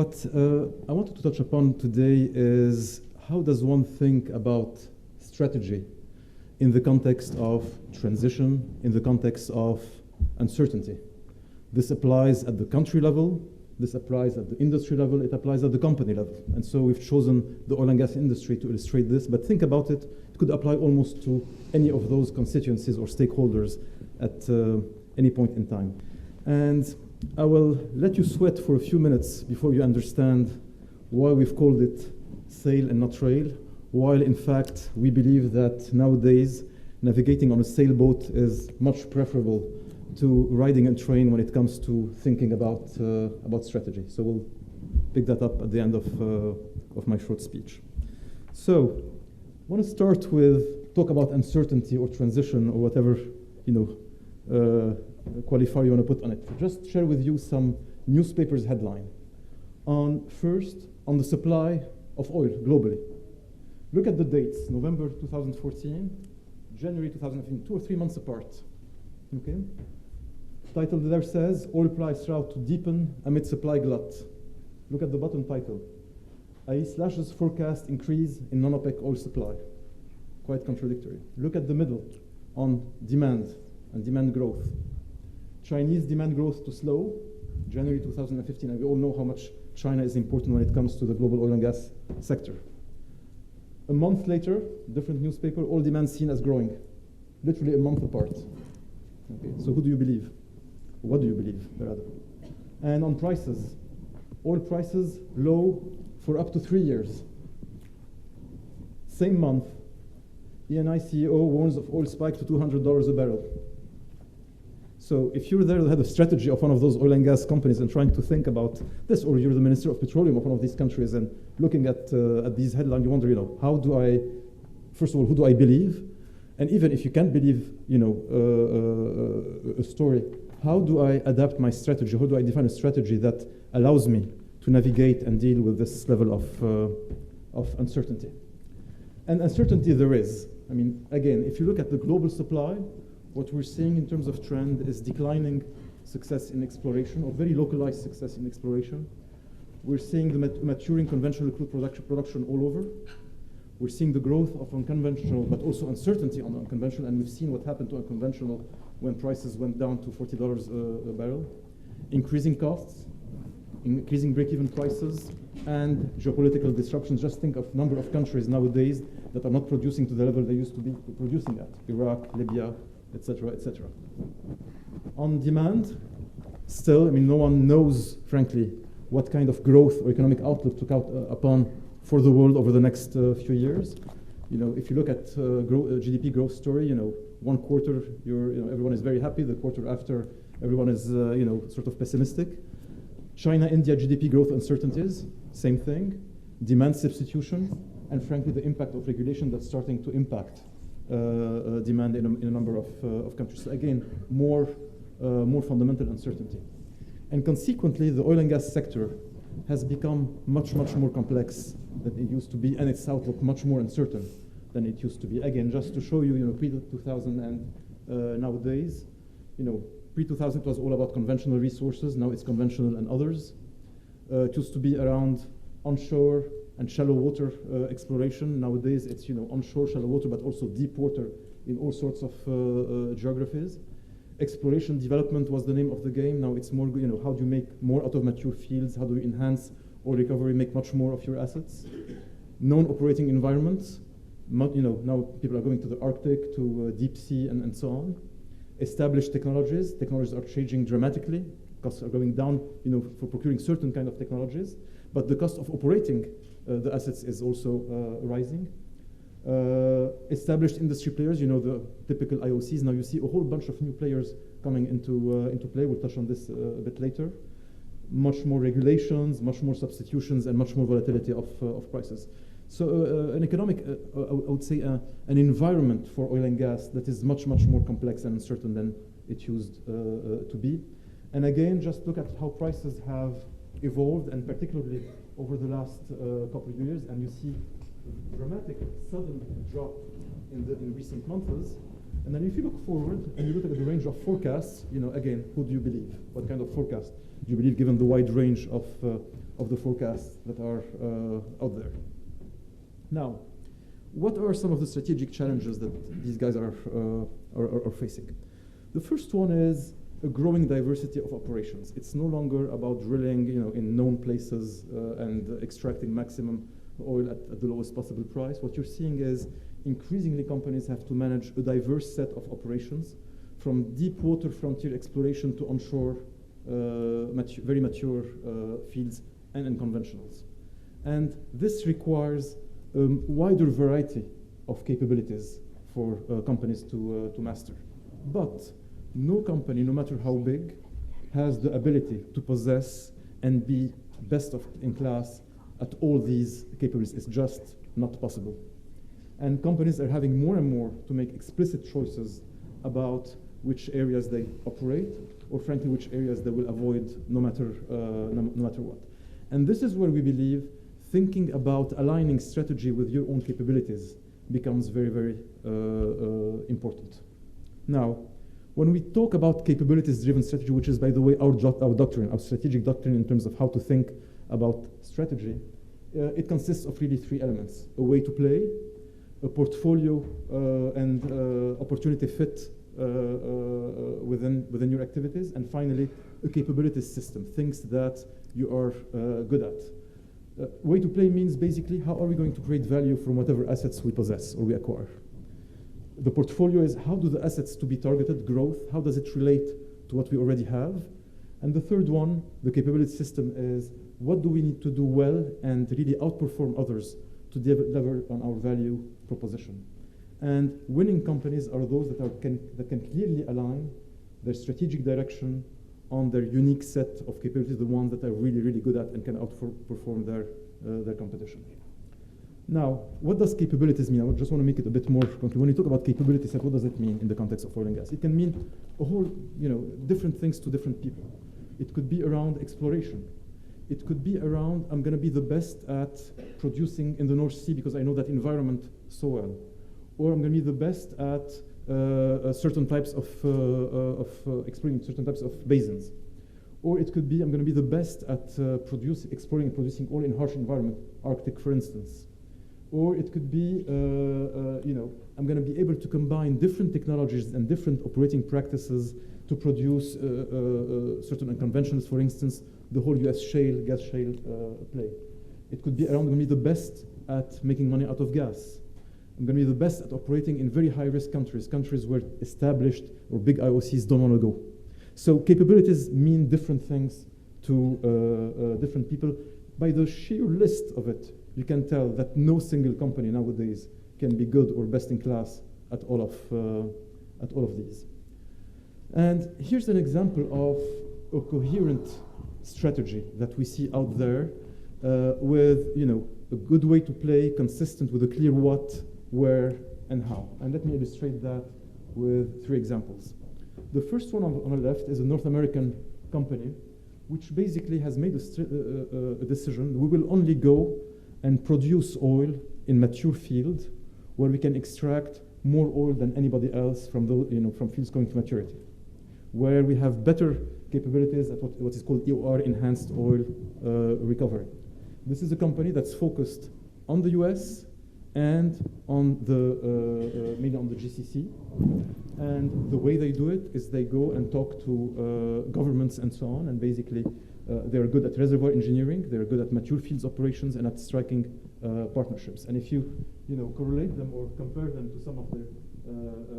what I wanted to touch upon today is how does one think about strategy in the context of transition, in the context of uncertainty. This applies at the country level, this applies at the industry level, it applies at the company level. And so we've chosen the oil and gas industry to illustrate this, but think about it, it could apply almost to any of those constituencies or stakeholders at any point in time. And I will let you sweat for a few minutes before you understand why we've called it sail and not trail, while in fact we believe that nowadays navigating on a sailboat is much preferable to riding a train when it comes to thinking about strategy. So we'll pick that up at the end of my short speech. So I want to start with talk about uncertainty or transition or whatever qualifier you want to put on it. Just share with you some newspapers headline. First, on the supply of oil globally. Look at the dates, November 2014, January 2015, 2 or 3 months apart. Okay? Title there says, oil price rout to deepen amid supply glut. Look at the bottom title. IE slashes forecast increase in non-OPEC oil supply. Quite contradictory. Look at the middle on demand and demand growth. Chinese demand growth to slow, January 2015, and we all know how much China is important when it comes to the global oil and gas sector. A month later, different newspaper, oil demand seen as growing, literally a month apart. Okay, so who do you believe? What do you believe, rather? And on prices, oil prices low for up to 3 years. Same month, ENI CEO warns of oil spike to $200 a barrel. So if you're there, the head of strategy of one of those oil and gas companies and trying to think about this, or you're the Minister of Petroleum of one of these countries and looking at these headlines, you wonder, how do I, first of all, who do I believe? And even if you can't believe, a story, how do I adapt my strategy? How do I define a strategy that allows me to navigate and deal with this level of uncertainty? And uncertainty there is. I mean, again, if you look at the global supply, what we're seeing in terms of trend is declining success in exploration, or very localized success in exploration. We're seeing the maturing conventional crude production all over. We're seeing the growth of unconventional, but also uncertainty on unconventional, and we've seen what happened to unconventional when prices went down to $40 a barrel. Increasing costs, increasing break-even prices, and geopolitical disruptions. Just think of number of countries nowadays that are not producing to the level they used to be producing at. Iraq, Libya, etc., etc. On demand, still, I mean, no one knows, frankly, what kind of growth or economic outlook to count upon for the world over the next few years. If you look at GDP growth story, one quarter everyone is very happy. The quarter after, everyone is sort of pessimistic. China, India GDP growth uncertainties, same thing. Demand substitution, and frankly, the impact of regulation that's starting to impact demand in a number of countries. So again, more fundamental uncertainty. And consequently, the oil and gas sector has become much, much more complex than it used to be, and its outlook much more uncertain than it used to be. Again, just to show you, pre-2000 and nowadays, pre-2000 it was all about conventional resources. Now it's conventional and others. It used to be around onshore and shallow water exploration. Nowadays, it's onshore, shallow water, but also deep water in all sorts of geographies. Exploration development was the name of the game. Now it's more, how do you make more out of mature fields? How do you enhance oil recovery, make much more of your assets? Known operating environments. Now people are going to the Arctic, to deep sea, and so on. Established technologies. Technologies are changing dramatically. Costs are going down, for procuring certain kind of technologies. But the cost of operating the assets is also rising. Established industry players, the typical IOCs. Now you see a whole bunch of new players coming into play. We'll touch on this a bit later. Much more regulations, much more substitutions, and much more volatility of prices. So an economic, I would say, an environment for oil and gas that is much, much more complex and uncertain than it used to be. And again, just look at how prices have evolved, and particularly over the last couple of years, and you see a dramatic sudden drop in recent months. And then if you look forward and you look at the range of forecasts, again, who do you believe? What kind of forecast do you believe, given the wide range of of the forecasts that are out there. Now, what are some of the strategic challenges that these guys are facing? The first one is a growing diversity of operations. It's no longer about drilling, in known places and extracting maximum oil at the lowest possible price. What you're seeing is increasingly companies have to manage a diverse set of operations, from deep water frontier exploration to onshore, very mature fields and unconventionals. And this requires a wider variety of capabilities for companies to master. But no company, no matter how big, has the ability to possess and be best in class at all these capabilities. It's just not possible. And companies are having more and more to make explicit choices about which areas they operate, or frankly, which areas they will avoid no matter what. And this is where we believe thinking about aligning strategy with your own capabilities becomes very, very important. Now, when we talk about capabilities-driven strategy, which is, by the way, our doctrine, our strategic doctrine in terms of how to think about strategy, it consists of really three elements: a way to play, a portfolio and opportunity fit within your activities, and finally, a capabilities system, things that you are good at. Way to play means basically how are we going to create value from whatever assets we possess or we acquire. The portfolio is how do the assets to be targeted, growth, how does it relate to what we already have? And the third one, the capability system, is what do we need to do well and really outperform others to deliver on our value proposition. And winning companies are those that can clearly align their strategic direction on their unique set of capabilities, the ones that are really, really good at and can outperform their competition. Now, what does capabilities mean? I just want to make it a bit more concrete. When you talk about capabilities, what does it mean in the context of oil and gas? It can mean a whole, different things to different people. It could be around exploration. It could be around, I'm going to be the best at producing in the North Sea because I know that environment so well. Or I'm going to be the best at certain types of exploring certain types of basins. Or it could be, I'm going to be the best at exploring and producing oil in harsh environment, Arctic, for instance. Or it could be, I'm going to be able to combine different technologies and different operating practices to produce certain unconventionals, for instance, the whole US gas shale play. It could be around, I'm going to be the best at making money out of gas. I'm going to be the best at operating in very high-risk countries where established or big IOCs don't want to go. So capabilities mean different things to different people. By the sheer list of it, you can tell that no single company nowadays can be good or best in class at all of these. And here's an example of a coherent strategy that we see out there with a good way to play, consistent with a clear what, where, and how. And let me illustrate that with three examples. The first one on the left is a North American company which basically has made a decision. We will only go and produce oil in mature fields where we can extract more oil than anybody else from from fields going to maturity, where we have better capabilities at what is called EOR, enhanced oil recovery. This is a company that's focused on the US and on mainly on the GCC. And the way they do it is they go and talk to governments and so on, and basically they're good at reservoir engineering, they're good at mature fields operations, and at striking partnerships. And if you correlate them or compare them to some of their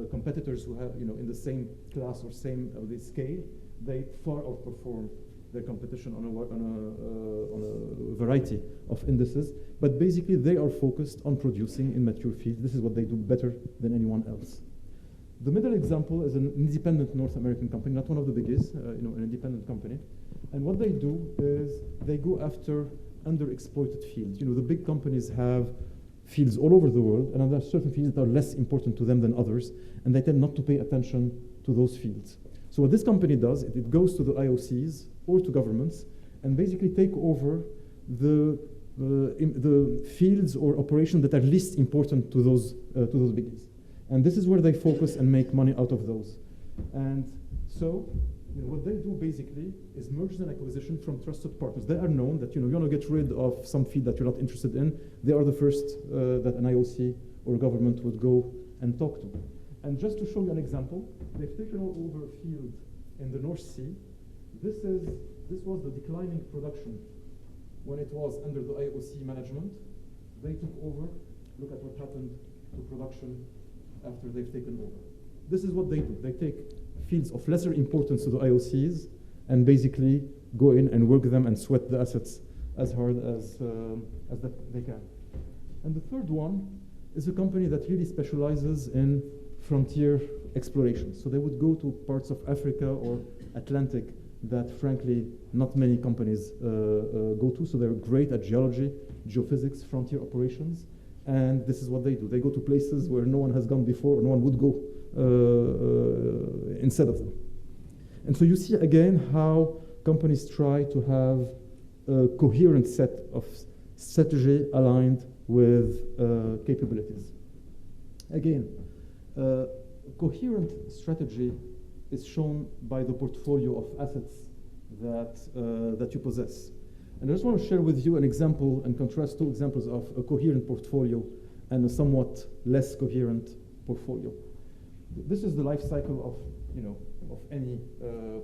competitors who have in the same class or same scale, they far outperform their competition on a variety of indices. But basically, they are focused on producing in mature fields. This is what they do better than anyone else. The middle example is an independent North American company, not one of the biggest, an independent company. And what they do is they go after underexploited fields. The big companies have fields all over the world, and there are certain fields that are less important to them than others, and they tend not to pay attention to those fields. So what this company does, it goes to the IOCs or to governments and basically take over the fields or operations that are least important to those biggies. And this is where they focus and make money out of those. And so what they do basically is mergers and acquisition from trusted partners. They are known that you want to get rid of some field that you're not interested in. They are the first that an IOC or a government would go and talk to. And just to show you an example, they've taken over a field in the North Sea. This was the declining production when it was under the IOC management. They took over. Look at what happened to production after they've taken over. This is what they do. They take fields of lesser importance to the IOCs and basically go in and work them and sweat the assets as hard as that they can. And the third one is a company that really specializes in frontier exploration. So they would go to parts of Africa or Atlantic that frankly not many companies go to. So they're great at geology, geophysics, frontier operations, and this is what they do. They go to places where no one has gone before or no one would go instead of them. And so you see again how companies try to have a coherent set of strategy aligned with capabilities. Again, coherent strategy is shown by the portfolio of assets that you possess. And I just want to share with you an example and contrast two examples of a coherent portfolio and a somewhat less coherent portfolio. This is the life cycle of any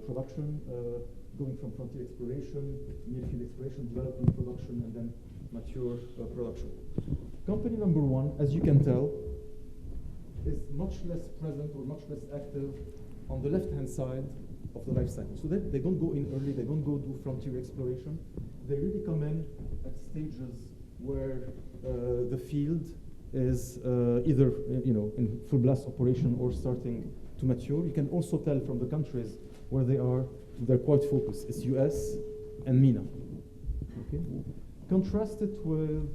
production, going from frontier exploration, near field exploration, development, production, and then mature production. Company number one, as you can tell, is much less present or much less active on the left-hand side of the life cycle. So they don't go in early, they don't go do frontier exploration. They really come in at stages where the field is either in full blast operation or starting to mature. You can also tell from the countries where they are, they're quite focused. It's US and MENA. Okay? Contrast it with,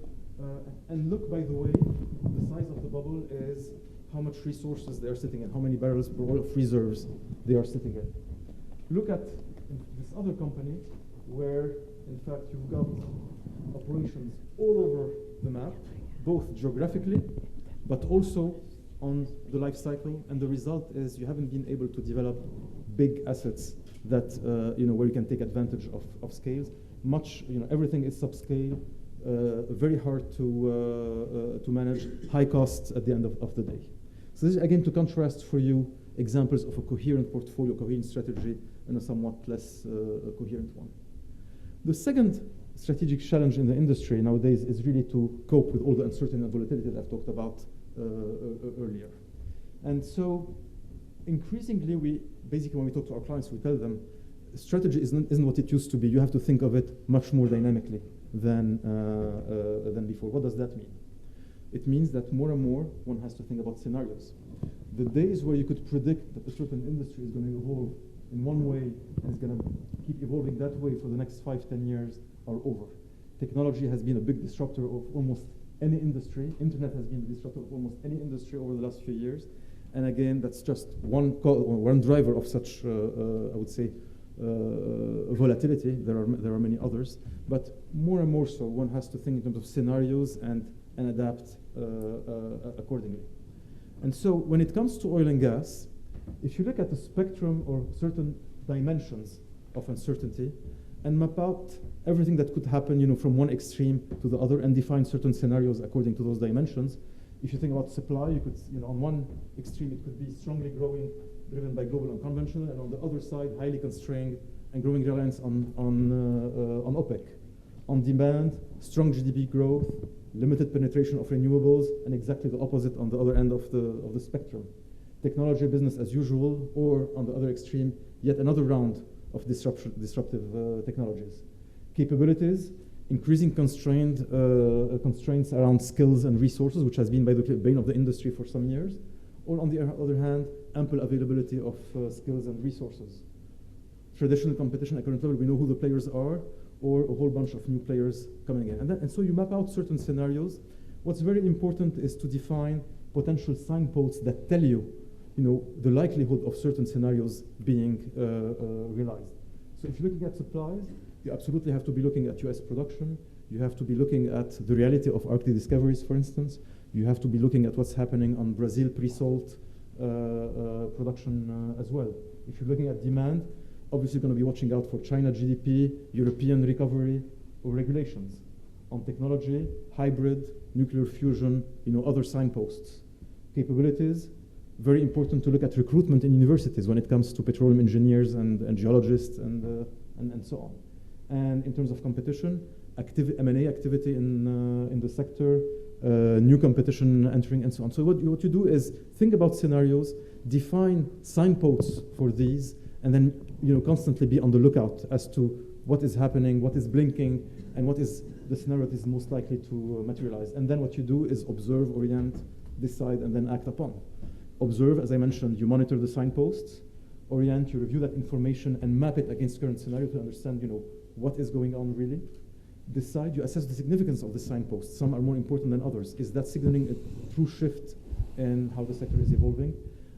and look, by the way, the size of the bubble is how much resources they are sitting in, how many barrels per oil of reserves they are sitting in. Look at this other company where, in fact, you've got operations all over the map, both geographically, but also on the life cycle. And the result is you haven't been able to develop big assets that, where you can take advantage of scales. Everything is subscale, very hard to manage, high costs at the end of the day. So this is, again, to contrast for you examples of a coherent portfolio, coherent strategy, and a somewhat less coherent one. The second strategic challenge in the industry nowadays is really to cope with all the uncertainty and volatility that I've talked about earlier. And so increasingly, when we talk to our clients, we tell them strategy isn't what it used to be. You have to think of it much more dynamically than before. What does that mean? It means that more and more one has to think about scenarios. The days where you could predict that a certain industry is going to evolve in one way and is going to keep evolving that way for the next 5-10 years are over. Technology has been a big disruptor of almost any industry. Internet has been a disruptor of almost any industry over the last few years. And again, that's just one driver of such, I would say, volatility. There are many others, but more and more so, one has to think in terms of scenarios and adapt accordingly. And so when it comes to oil and gas, if you look at the spectrum or certain dimensions of uncertainty and map out everything that could happen from one extreme to the other and define certain scenarios according to those dimensions, if you think about supply, you could, on one extreme it could be strongly growing, driven by global unconventional, and on the other side, highly constrained and growing reliance on OPEC. On demand, strong GDP growth, limited penetration of renewables, and exactly the opposite on the other end of the spectrum. Technology business as usual, or on the other extreme, yet another round of disruptive technologies. Capabilities, increasing constraints around skills and resources, which has been, by the way, bane of the industry for some years. Or on the other hand, ample availability of skills and resources. Traditional competition at current level, we know who the players are, or a whole bunch of new players coming in. And so you map out certain scenarios. What's very important is to define potential signposts that tell you, the likelihood of certain scenarios being realized. So if you're looking at supplies, you absolutely have to be looking at US production. You have to be looking at the reality of Arctic discoveries, for instance. You have to be looking at what's happening on Brazil pre-salt production as well. If you're looking at demand, obviously going to be watching out for China GDP, European recovery, or regulations on technology, hybrid, nuclear fusion, other signposts. Capabilities, very important to look at recruitment in universities when it comes to petroleum engineers and geologists and so on. And in terms of competition, M&A activity in the sector, new competition entering, and so on. So what you do is think about scenarios, define signposts for these, and then constantly be on the lookout as to what is happening, what is blinking, and what is the scenario that is most likely to materialize. And then what you do is observe, orient, decide, and then act upon. Observe, as I mentioned, you monitor the signposts, orient, you review that information, and map it against current scenario to understand what is going on really. Decide, you assess the significance of the signposts. Some are more important than others. Is that signaling a true shift in how the sector is evolving?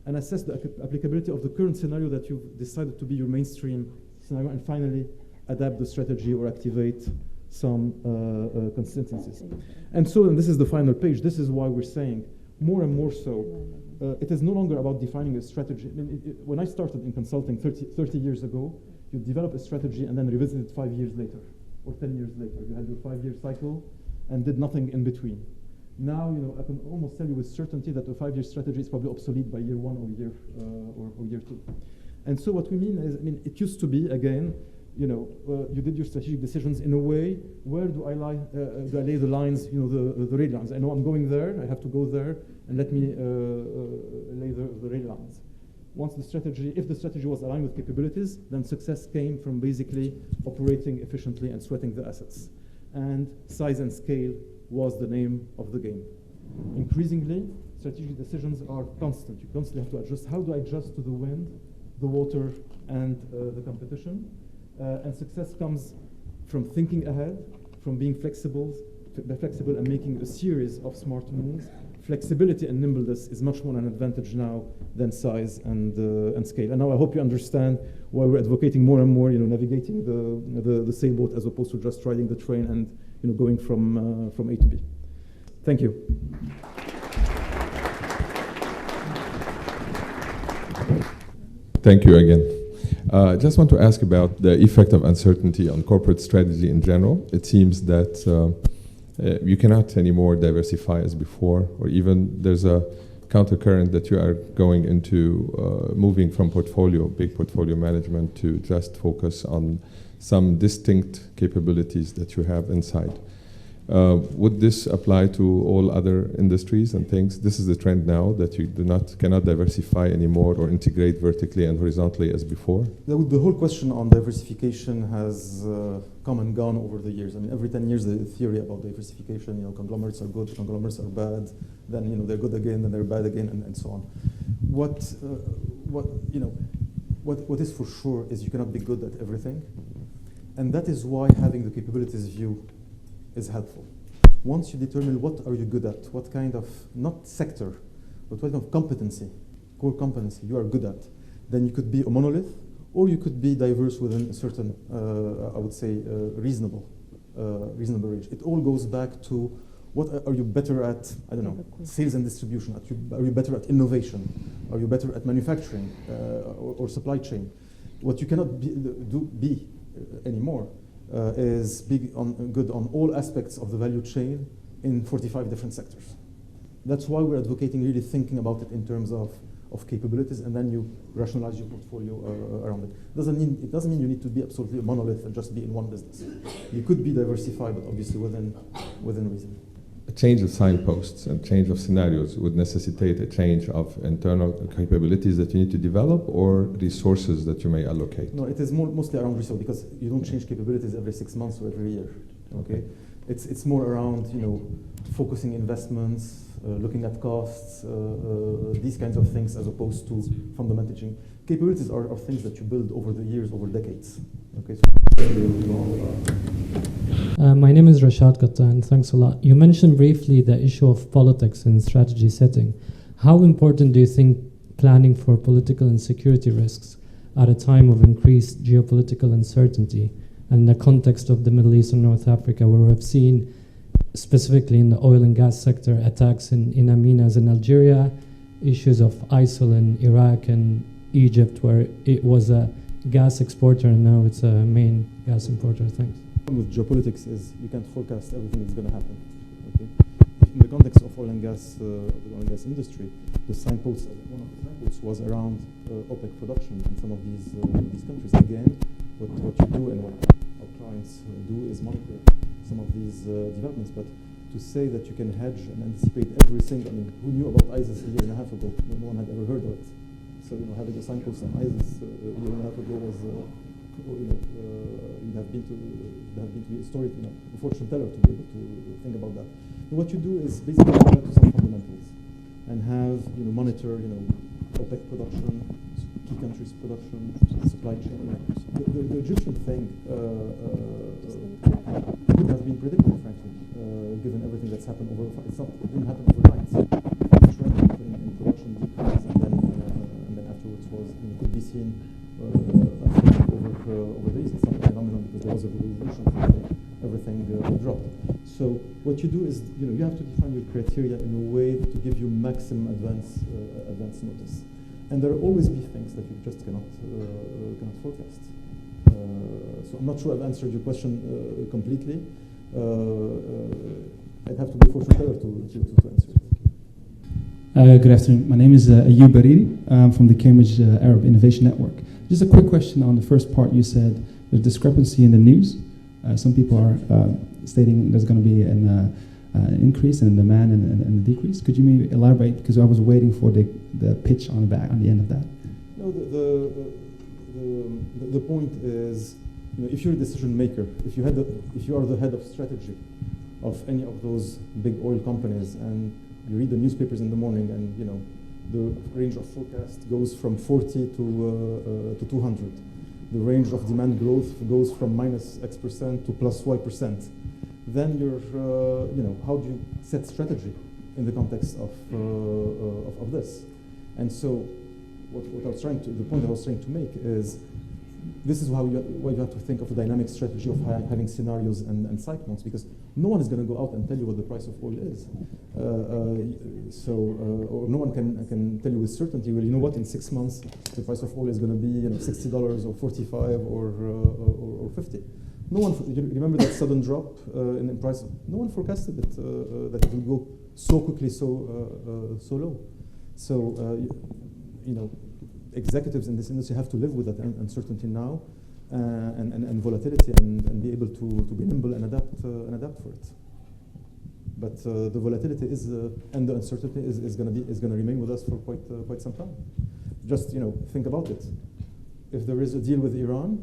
And assess the applicability of the current scenario that you've decided to be your mainstream scenario, and finally adapt the strategy or activate some consistencies. And this is the final page. This is why we're saying more and more so, it is no longer about defining a strategy. I mean, when I started in consulting 30 years ago, you develop a strategy and then revisit it 5 years later or 10 years later. You had your 5-year cycle and did nothing in between. Now, I can almost tell you with certainty that a 5-year strategy is probably obsolete by year 1 or year 2. And so what we mean is, it used to be, again, you did your strategic decisions in a way, where do I lay the lines, the red lines? I know I'm going there, I have to go there, and let me lay the red lines. If the strategy was aligned with capabilities, then success came from basically operating efficiently and sweating the assets. And size and scale was the name of the game. Increasingly, strategic decisions are constant. You constantly have to adjust. How do I adjust to the wind, the water, and the competition? And success comes from thinking ahead, from being flexible and making a series of smart moves. Flexibility and nimbleness is much more an advantage now than size and scale. And now I hope you understand why we're advocating more and more, navigating the sailboat as opposed to just riding the train and going from A to B. Thank you. Thank you again. I just want to ask about the effect of uncertainty on corporate strategy in general. It seems that you cannot anymore diversify as before, or even there's a countercurrent that you are going into moving from big portfolio management to just focus on some distinct capabilities that you have inside. Would this apply to all other industries and things? This is the trend now, that you cannot diversify anymore or integrate vertically and horizontally as before? The whole question on diversification has come and gone over the years. Every 10 years the theory about diversification, conglomerates are good, conglomerates are bad, then they're good again, then they're bad again, and so on. What is for sure is you cannot be good at everything, and that is why having the capabilities view is helpful. Once you determine what are you good at, what kind of, not sector, but what kind of competency, core competency you are good at, then you could be a monolith, or you could be diverse within a certain, I would say, reasonable range. It all goes back to what are you better at, I don't know, sales and distribution, are you better at innovation, are you better at manufacturing or supply chain? What you cannot be anymore is good on all aspects of the value chain in 45 different sectors. That's why we're advocating really thinking about it in terms of capabilities, and then you rationalize your portfolio around it. It doesn't mean you need to be absolutely a monolith and just be in one business. You could be diversified, but obviously within reason. A change of signposts and change of scenarios would necessitate a change of internal capabilities that you need to develop, or resources that you may allocate? No, it is mostly around resources, because you don't change capabilities every 6 months or every year. Okay, it's more around focusing investments, looking at costs, these kinds of things, as opposed to fundamental change. Capabilities are things that you build over the years, over decades. Okay. My name is Rashad Gattan. Thanks a lot. You mentioned briefly the issue of politics in strategy setting. How important do you think planning for political and security risks at a time of increased geopolitical uncertainty, and in the context of the Middle East and North Africa, where we've seen, specifically in the oil and gas sector, attacks in Aminas in Algeria, issues of ISIL in Iraq and Egypt, where it was a gas exporter and now it's a main gas importer. Thanks. With geopolitics is you can't forecast everything that's going to happen. Okay? In the context of oil and gas, of the oil and gas industry, the signposts, one of the signposts was around OPEC production in some of these countries. Again, what you do and what our clients do is monitor some of these developments. But to say that you can hedge and anticipate every single, I mean, who knew about ISIS a year and a half ago? No one had ever heard of it. So having a signpost on ISIS a year and a half ago was, you'd have been to be a story, a fortune teller to be able to think about that. And what you do is basically go back to some fundamentals and have monitor OPEC production, key countries' production, supply chain. The Egyptian thing would have been predicted, frankly, given everything that's happened it didn't happen overnight. The trend in production decreased, and then afterwards could be seen over days. It's not a phenomenon because there was a revolution, everything dropped. So what you do is you have to define your criteria in a way to give you maximum advance notice. And there will always be things that you just cannot forecast. So I'm not sure I've answered your question completely. I'd have to be fortune teller to answer it. Good afternoon. My name is Ayoub Bariri. I'm from the Cambridge Arab Innovation Network. Just a quick question on the first part. You said there's discrepancy in the news. Some people are stating there's going to be an increase in demand and a decrease. Could you maybe elaborate? Because I was waiting for the pitch on the end of that. No, the point is, if you're a decision maker, if you are the head of strategy of any of those big oil companies, and you read the newspapers in the morning, and the range of forecast goes from 40 to 200. The range of demand growth goes from minus X% to plus Y%. Then you're, how do you set strategy in the context of this? And so, the point I was trying to make is, this is why you have to think of a dynamic strategy of having scenarios and cyclones, because no one is going to go out and tell you what the price of oil is. Or no one can tell you with certainty, well, you know what, in 6 months, the price of oil is going to be $60 or $45 or $50. No one, you remember that sudden drop in price? No one forecasted that it will go so quickly, so low. So, executives in this industry have to live with that uncertainty now and volatility and be able to be nimble and adapt for it. But the volatility and the uncertainty is going to remain with us for quite some time. Just think about it. If there is a deal with Iran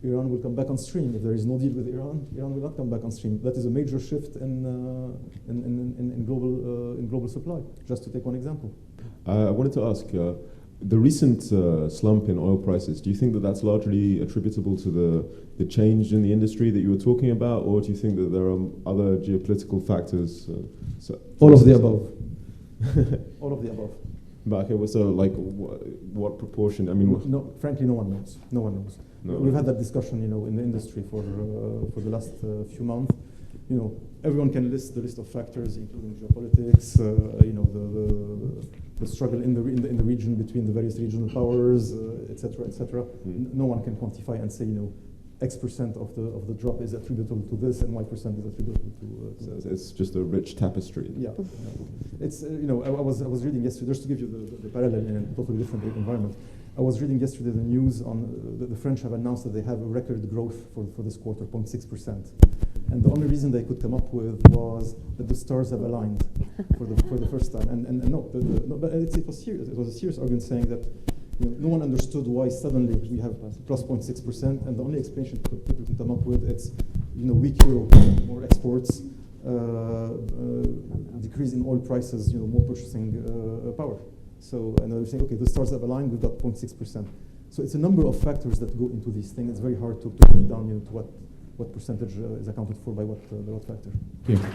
will come back on stream. If there is no deal with Iran will not come back on stream. That is a major shift in global supply. Just to take one example. I wanted to ask. The recent slump in oil prices, do you think that that's largely attributable to the change in the industry that you were talking about, or do you think that there are other geopolitical factors? All of the above. All of the above. But okay, so what proportion? I mean, no, frankly, no one knows. No one knows. No. We've had that discussion, in the industry for the last few months. Everyone can list the list of factors, including geopolitics, the struggle in the region between the various regional powers, etc., etc. No one can quantify and say, X% of the drop is attributable to this and Y% is attributable to. It's just a rich tapestry. Yeah, it's I was reading yesterday, just to give you the parallel in a totally different environment. I was reading yesterday the news on the French have announced that they have a record growth for this quarter, 0.6%. And the only reason they could come up with was that the stars have aligned for the first time. And no, but it was serious. It was a serious argument saying that no one understood why suddenly we have plus 0.6%, and the only explanation people can come up with is weak euro, more exports, decrease in oil prices, more purchasing power. So and they're saying, okay, the stars have aligned. We've got 0.6%. So it's a number of factors that go into these things. It's very hard to put it down to what percentage is accounted for by what factor. Thank you.